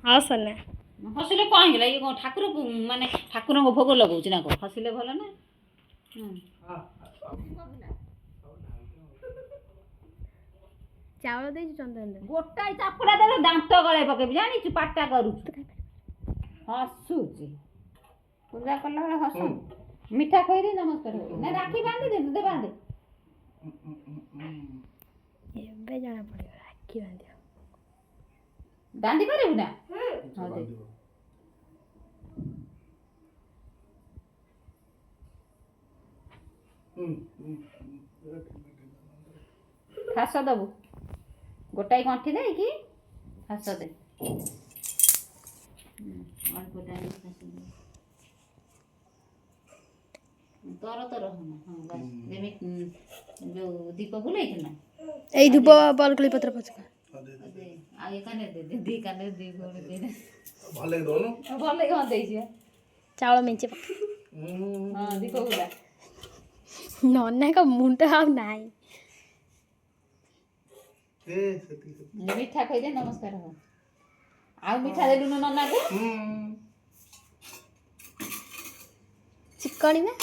ହସନା ହସିଲେ କ'ଣ ହେଇଗଲା ଇଏ କ'ଣ ଠାକୁର ମାନେ ଠାକୁରଙ୍କ ଭୋଗ ଲଗାଉଛି ନା କ'ଣ ହସିଲେ ଭଲ ନା। ଚାଉଳ ଦେଇଛୁ ଚନ୍ଦନ ଗୋଟାଏ ଚାପୁଡ଼ା ଦେଲେ ଦାନ୍ତ ଗଳେ ପକେଇବି ଜାଣିଛୁ ପାଟା କରୁଛୁ ହସୁଛି ପୂଜା କଲା ବେଳେ ହସ ମିଠା ଖୋଇଦେଇ ନମସ୍କାର ନା ରାକ୍ଷୀ ବାନ୍ଧି ଦେ ଦେ ବାନ୍ଧେ ଏବେ ଜଣା ପଡ଼ିବ ରାକ୍ଷୀ ବାନ୍ଧିବ ବାନ୍ଧି ପାରିବୁ ନା ଫାସ ଦବୁ ଗୋଟାଏ ଗଣ୍ଠି ଦେଇକି ଫାସ ଦେ ତର ତର ଯେମିତି ଯୋଉ ଦୀପ ବୁଲେଇଛୁ ନା ଏଇ ଧୂପ ବଲକଳି ପତ୍ର ପଛକା ଆଉ ଏ କାନରେ ଦେ ଦି କାନରେ ଦି ଭଉଣୀ ଦେଇନା ଭଲ ଦଉନୁ ଭଲ ହଁ ଦେଇଛି ଚାଉଳ ମେଞ୍ଚେ ହଁ ଦୀପ ବୁଲା ନନାଙ୍କ ମୁଣ୍ଡ ଆଉ ନାହିଁ ମିଠା ଖୋଇଦେ ନମସ୍କାର ହବ ଆଉ ମିଠା ଦେଲୁନୁ ନନାକୁ ଚିକଣି ନା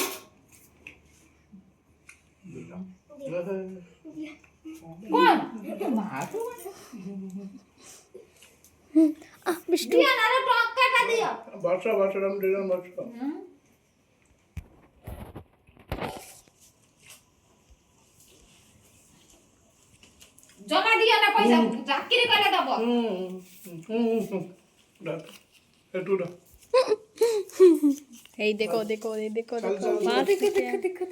ଜମା ଦିଅ ନା ପଇସା ଚାକିରି କଲେ ଦବ ଏଇ ଦେଖ ଦେଖ ଦେଖ ଦେଖ